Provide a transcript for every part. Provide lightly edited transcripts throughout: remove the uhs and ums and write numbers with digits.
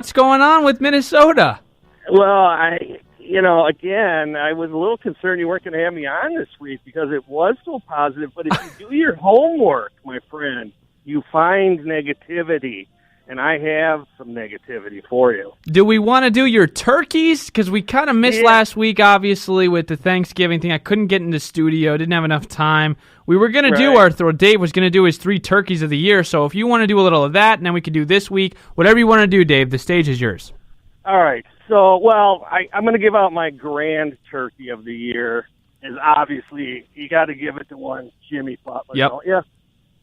What's going on with Minnesota? Well, again, I was a little concerned you weren't going to have me on this week because it was so positive. But if you do your homework, my friend, you find negativity. And I have some negativity for you. Do we want to do your turkeys? Because we kind of missed last week, obviously, with the Thanksgiving thing. I couldn't get in the studio. Didn't have enough time. We were going to do Dave was going to do his 3 turkeys of the year. So if you want to do a little of that, and then we could do this week. Whatever you want to do, Dave, the stage is yours. All right. So, I'm going to give out my grand turkey of the year. Is obviously, you got to give it to one Jimmy Butler. Yep.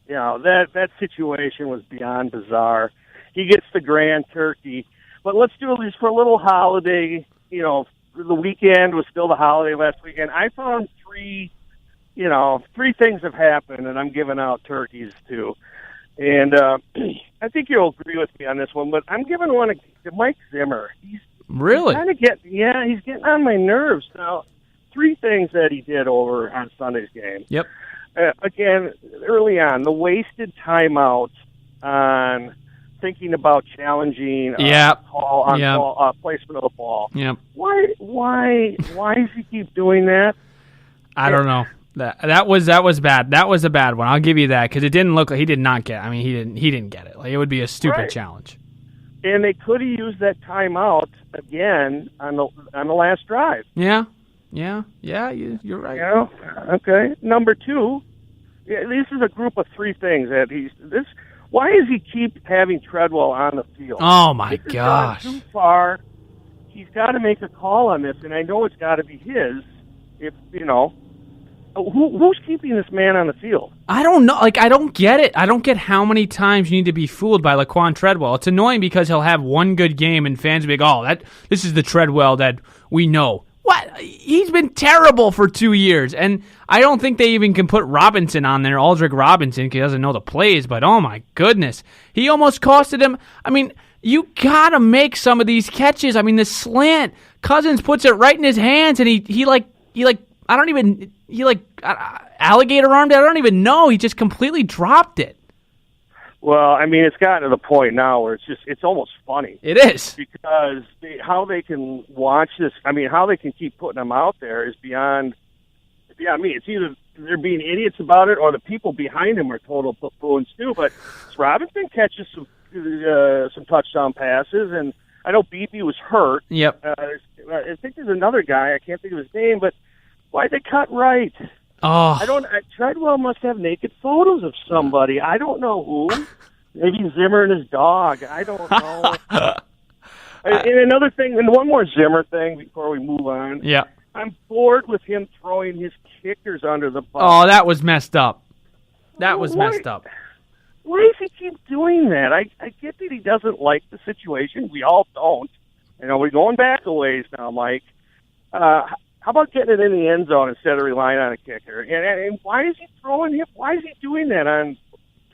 That situation was beyond bizarre. He gets the grand turkey. But let's do this for a little holiday. The weekend was still the holiday last weekend. I found three things have happened, and I'm giving out turkeys too. And I think you'll agree with me on this one, but I'm giving one to Mike Zimmer. Really? He's getting on my nerves. Now, 3 things that he did over on Sunday's game. Yep. Again, early on, the wasted timeout on thinking about challenging call on ball, placement of the ball. Yep. Why does he keep doing that? I don't know. That was bad. That was a bad one. I'll give you that because it didn't look like he did not get. I mean, he didn't get it. Like it would be a stupid challenge. And they could have used that timeout again on the last drive. Yeah. You're right. Okay. Number 2, this is a group of 3 things that why does he keep having Treadwell on the field? Oh my gosh! Too far. He's got to make a call on this, and I know it's got to be his. If who's keeping this man on the field? I don't know. Like I don't get it. I don't get how many times you need to be fooled by Laquan Treadwell. It's annoying because he'll have one good game, and fans will be like, "Oh, this is the Treadwell that we know." What? He's been terrible for 2 years, and I don't think they even can put Robinson on there, Aldrick Robinson, because he doesn't know the plays, but oh my goodness. He almost costed him. I mean, you got to make some of these catches. I mean, the slant, Cousins puts it right in his hands, and he alligator armed it. I don't even know. He just completely dropped it. Well, I mean, it's gotten to the point now where it's almost funny. It is. Because how they can watch this, I mean, how they can keep putting them out there is beyond me. It's either they're being idiots about it or the people behind him are total buffoons too. But Robinson catches some touchdown passes, and I know Beefy was hurt. Yep. I think there's another guy, I can't think of his name, but why'd they cut right? Oh, Treadwell must have naked photos of somebody. I don't know who. Maybe Zimmer and his dog. I don't know. And another thing, and one more Zimmer thing before we move on. Yeah. I'm bored with him throwing his kickers under the bus. Oh, that was messed up. Messed up. Why does he keep doing that? I get that he doesn't like the situation. We all don't. We're going back a ways now, Mike. How about getting it in the end zone instead of relying on a kicker? And why is he throwing him? Why is he doing that on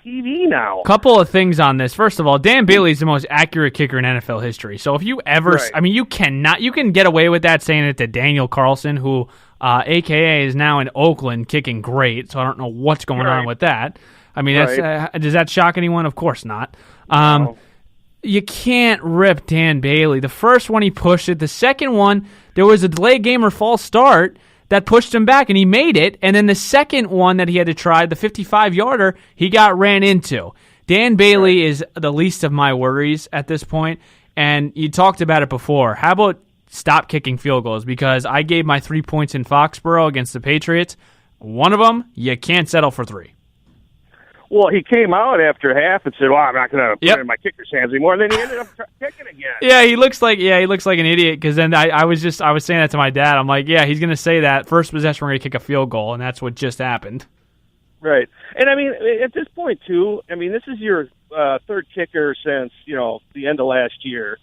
TV now? Couple of things on this. First of all, Dan Bailey is the most accurate kicker in NFL history. So if you ever, I mean, you can get away with that saying it to Daniel Carlson, who, AKA, is now in Oakland kicking great. So I don't know what's going on with that. I mean, does that shock anyone? Of course not. No. You can't rip Dan Bailey. The first one, he pushed it. The second one, there was a delayed game or false start that pushed him back, and he made it. And then the second one that he had to try, the 55-yarder, he got ran into. Dan Bailey is the least of my worries at this point, and you talked about it before. How about stop kicking field goals? Because I gave my 3 points in Foxborough against the Patriots. One of them, you can't settle for 3. Well, he came out after half and said, "Well, I'm not going to put it in my kicker's hands anymore." And then he ended up kicking again. Yeah, he looks like an idiot. Because then I was saying that to my dad. I'm like, yeah, he's going to say that first possession we're going to kick a field goal, and that's what just happened. Right, and I mean at this point too. I mean, this is your third kicker since the end of last year.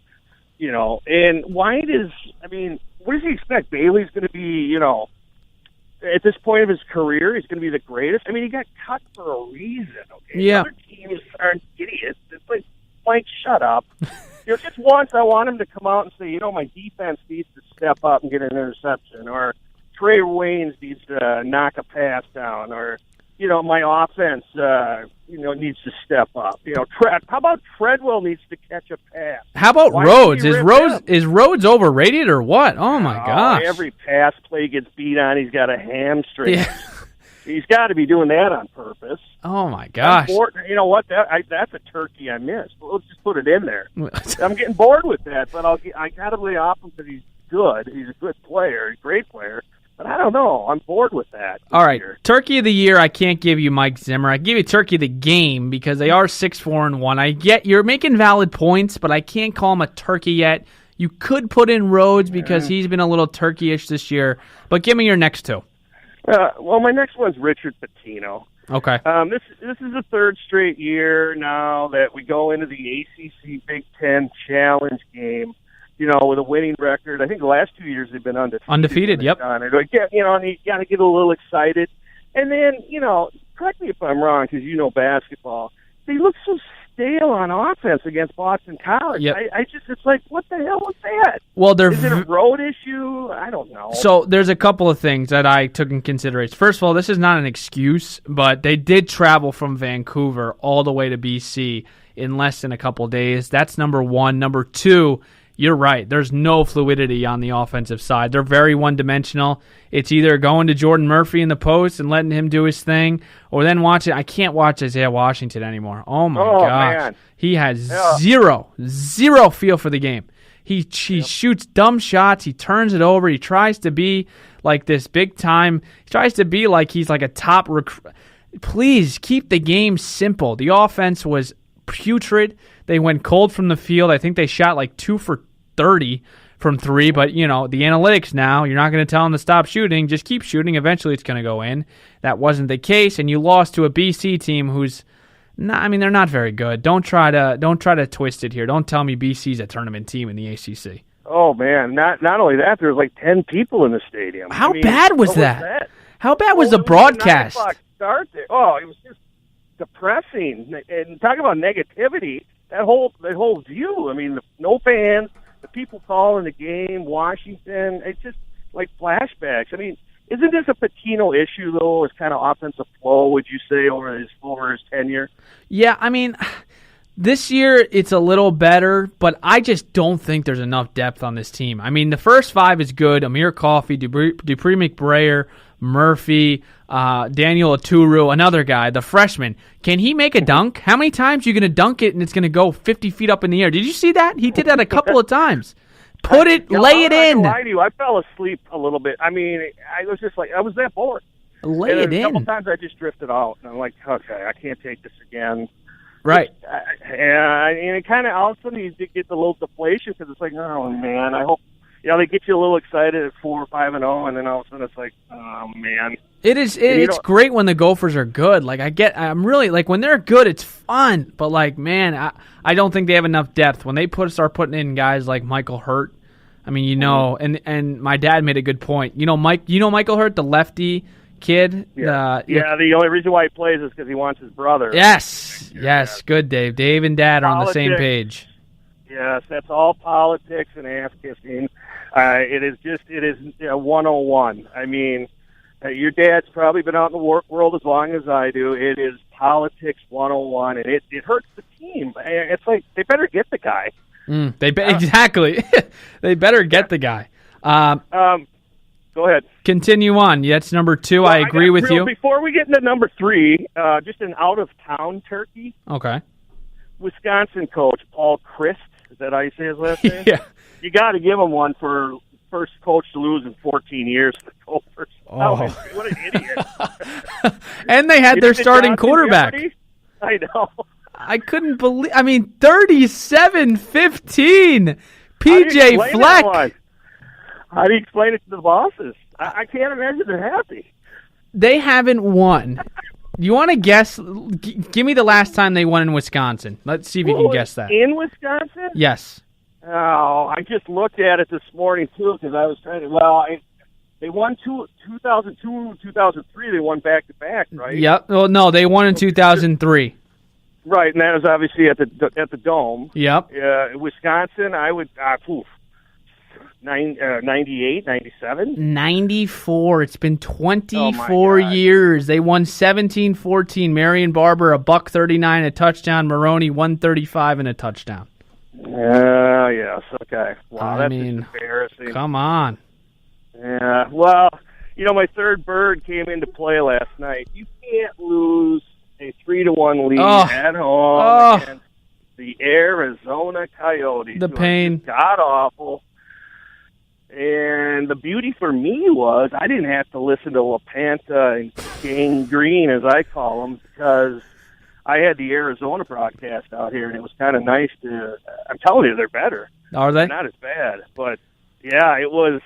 And what does he expect? Bailey's going to be at this point of his career, he's going to be the greatest. I mean, he got cut for a reason, okay? Yeah. Other teams aren't idiots. It's like, Mike, shut up. Just once I want him to come out and say, my defense needs to step up and get an interception, or Trey Waynes needs to knock a pass down, or, my offense, needs to step up. How about Treadwell needs to catch a pass? How about Rhodes? Is Rhodes overrated or what? Oh my gosh! Every pass play gets beat on. He's got a hamstring. Yeah. He's got to be doing that on purpose. Oh my gosh! You know what? That's a turkey I missed. Let's just put it in there. I'm getting bored with that, but I got to lay off him because he's good. He's a good player, a great player. But I don't know. I'm bored with that. All right. Turkey of the year, I can't give you Mike Zimmer. I give you Turkey of the game because they are 6-4-1. I get you're making valid points, but I can't call him a turkey yet. You could put in Rhodes because he's been a little turkey-ish this year. But give me your next two. Well, my next one's Richard Pitino. Okay. This is the third straight year now that we go into the ACC Big Ten Challenge game. With a winning record. I think the last 2 years they've been undefeated. Undefeated, yep. And you got to get a little excited. And then, correct me if I'm wrong, because you know basketball, they look so stale on offense against Boston College. Yep. It's like, what the hell was that? Well, is it a road issue? I don't know. So there's a couple of things that I took in consideration. First of all, this is not an excuse, but they did travel from Vancouver all the way to BC in less than a couple of days. That's number one. Number two, you're right. There's no fluidity on the offensive side. They're very one-dimensional. It's either going to Jordan Murphy in the post and letting him do his thing, or then watching. I can't watch Isaiah Washington anymore. Oh, my gosh. Man. He has zero feel for the game. He shoots dumb shots. He turns it over. He tries to be like this big time. He tries to be like he's like a top recruit. Please keep the game simple. The offense was putrid. They went cold from the field. I think they shot like 2 for 30 from three, but the analytics now, you're not going to tell them to stop shooting. Just keep shooting. Eventually it's going to go in. That wasn't the case, and you lost to a BC team who's they're not very good. Don't try to twist it here. Don't tell me BC's a tournament team in the ACC. Oh man, not only that, there was like 10 people in the stadium. How bad was that? How bad was the broadcast? 9 o'clock start there. Oh, it was just depressing. And talking about negativity, that whole view. No fans, the people calling the game, Washington. It's just like flashbacks. Isn't this a Pitino issue though? It's kind of offensive flow, would you say, over his tenure? Yeah, this year it's a little better, but I just don't think there's enough depth on this team. The first five is good. Amir Coffey, Dupree McBrayer, Murphy, Daniel Aturu, another guy, the freshman. Can he make a dunk? How many times are you going to dunk it and it's going to go 50 feet up in the air? Did you see that? He did that a couple of times. Lay it in. Lie to you. I fell asleep a little bit. I was just like, I was that bored. Lay it in. A couple times I just drifted out. And I'm like, okay, I can't take this again. Right. And it kind of, all of a sudden, you get the little deflation because it's like, oh, man, I hope, they get you a little excited at 4-5-0, and then all of a sudden it's like, oh, man. It's great when the Gophers are good. I'm really, when they're good, it's fun. But, I don't think they have enough depth. When they start putting in guys like Michael Hurt, and my dad made a good point. Michael Hurt, the lefty kid? The only reason why he plays is because he wants his brother. Yes, good, Dave. Dave and Dad are on the same page. Yes, that's all politics and ass-kissing. It is 101. Your dad's probably been out in the world as long as I do. It is politics 101, and it hurts the team. It's like they better get the guy. Exactly. They better get the guy. Go ahead. Continue on. That's number two. Well, I agree with you. Before we get into number three, just an out-of-town turkey. Okay. Wisconsin coach Paul Christ. Is that how you say his last name? Yeah. You got to give him one for first coach to lose in 14 years for the Gophers. Oh, what an idiot! And they had their starting quarterback. I know. I couldn't believe. 37-15. PJ Fleck. How do you explain it to the bosses? I can't imagine they're happy. They haven't won. You want to guess? Give me the last time they won in Wisconsin. Let's see if you can guess that. In Wisconsin? Yes. Oh, I just looked at it this morning, too, because I was trying to, they won 2002, 2003. They won back-to-back, right? Yep. Well, no, they won in 2003. Right, and that was obviously at the Dome. Yep. Wisconsin, I would, 98, 97? 94. It's been 24 years. They won 17-14. Marion Barber, a $139, a touchdown. Maroney, 135 and a touchdown. Yes. Okay. Wow, that's embarrassing. Come on. Yeah. Well, my third bird came into play last night. You can't lose a 3-1 lead at home against the Arizona Coyotes. The pain. God awful. And the beauty for me was I didn't have to listen to LaPanta and Gangrene, as I call them, because I had the Arizona broadcast out here, and it was kind of nice to. I'm telling you, they're better. Are they? They're not as bad, but yeah, it was.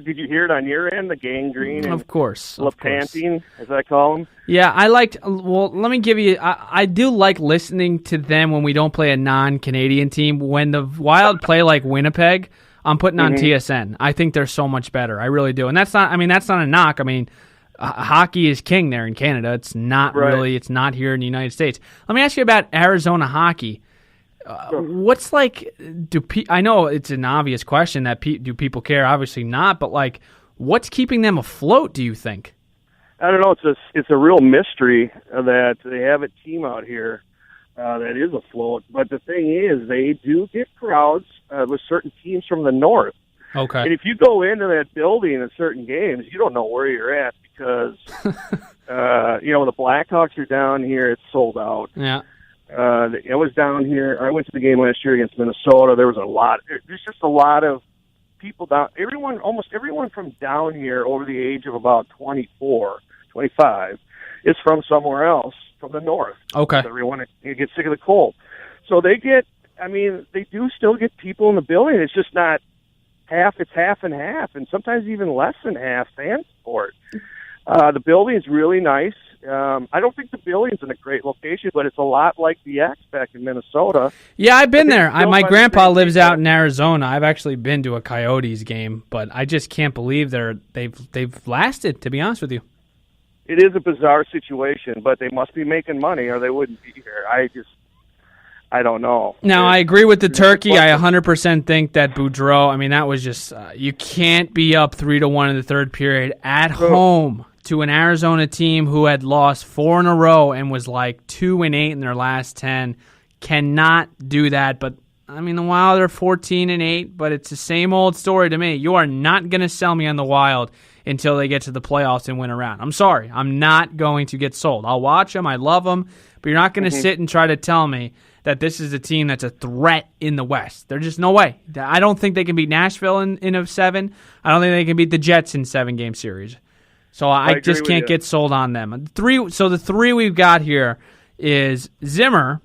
Did you hear it on your end? The Gangrene, and of course, LaPanting, as I call them. Yeah, I liked. Well, let me give you. I do like listening to them when we don't play a non-Canadian team. When the Wild play like Winnipeg, I'm putting on TSN. I think they're so much better. I really do, and that's not. That's not a knock. Hockey is king there in Canada. It's not really. It's not here in the United States. Let me ask you about Arizona hockey. What's like? I know it's an obvious question that do people care? Obviously not. But what's keeping them afloat? Do you think? I don't know. It's a real mystery that they have a team out here that is afloat. But the thing is, they do get crowds with certain teams from the north. Okay. And if you go into that building in certain games, you don't know where you're at because, the Blackhawks are down here. It's sold out. Yeah. I was down here. I went to the game last year against Minnesota. There's just a lot of people down. Almost everyone from down here over the age of about 24, 25 is from somewhere else, from the north. Okay. Everyone gets sick of the cold. So they do still get people in the building. It's just not half. It's half and half, and sometimes even less than half fan support. The building's really nice. I don't think the building's in a great location, but it's a lot like the X back in Minnesota. Yeah, I've been there. My grandpa lives out in Arizona. I've actually been to a Coyotes game, but I just can't believe they've lasted, to be honest with you. It is a bizarre situation, but they must be making money or they wouldn't be here. I don't know. Now, I agree with the turkey. I 100% think that Boudreau, that was just, you can't be up 3-1 in the third period at home to an Arizona team who had lost 4 in a row and was 2-8 in their last 10. Cannot do that. But, the Wild are 14-8, but it's the same old story to me. You are not going to sell me on the Wild until they get to the playoffs and win a round. I'm sorry. I'm not going to get sold. I'll watch them. I love them. But you're not going to sit and try to tell me that this is a team that's a threat in the West. There's just no way. I don't think they can beat Nashville in a 7. I don't think they can beat the Jets in 7-game series. So I just can't get sold on them. The 3 we've got here is Zimmer,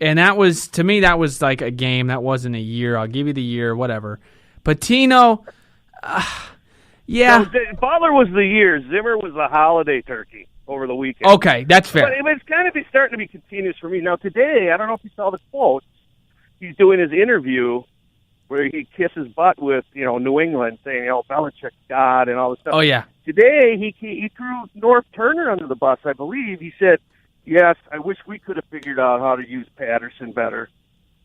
and to me, that was like a game. That wasn't a year. I'll give you the year, whatever. Patino, yeah. So Butler was the year. Zimmer was the holiday turkey over the weekend. Okay, that's fair. But it's kind of starting to be continuous for me. Now, today, I don't know if you saw the quote. He's doing his interview where he kisses butt with, New England, saying, Belichick's God and all this stuff. Oh, yeah. Today, he threw North Turner under the bus, I believe. He said, yes, I wish we could have figured out how to use Patterson better,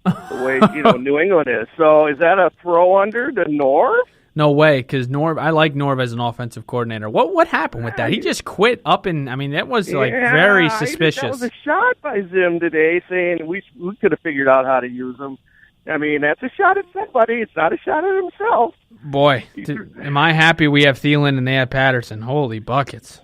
the way, New England is. So is that a throw under to Norv? No way, because I like Norv as an offensive coordinator. What happened with that? He just quit up in. That was very suspicious. That was a shot by Zim today, saying we could have figured out how to use him. That's a shot at somebody. It's not a shot at himself. Boy, am I happy we have Thielen and they have Patterson. Holy buckets.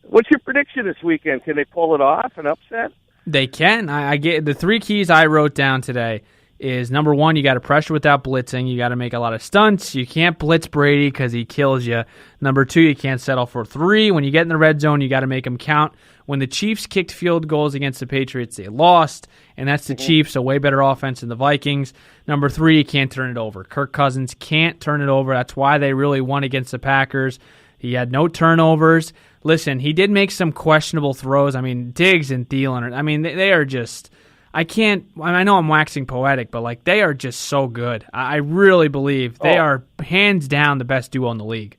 What's your prediction this weekend? Can they pull it off, an upset? They can. I get the 3 keys I wrote down today is, number 1, you got to pressure without blitzing. You got to make a lot of stunts. You can't blitz Brady because he kills you. Number 2, you can't settle for 3. When you get in the red zone, you got to make them count. When the Chiefs kicked field goals against the Patriots, they lost, and that's the Chiefs, a way better offense than the Vikings. Number 3, you can't turn it over. Kirk Cousins can't turn it over. That's why they really won against the Packers. He had no turnovers. Listen, he did make some questionable throws. Diggs and Thielen, they are just... I know I'm waxing poetic, but they are just so good. I really believe they are hands down the best duo in the league.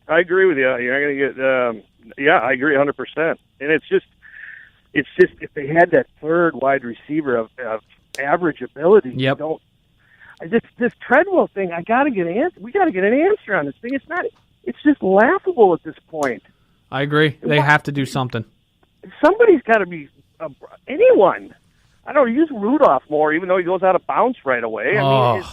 I agree with you. You're not going to get, I agree 100%. And it's just if they had that third wide receiver of average ability, This Treadwell thing, I got to get an answer. We got to get an answer on this thing. It's just laughable at this point. I agree. They have to do something. Somebody's got to be anyone. I don't know, use Rudolph more, even though he goes out of bounds right away. I mean,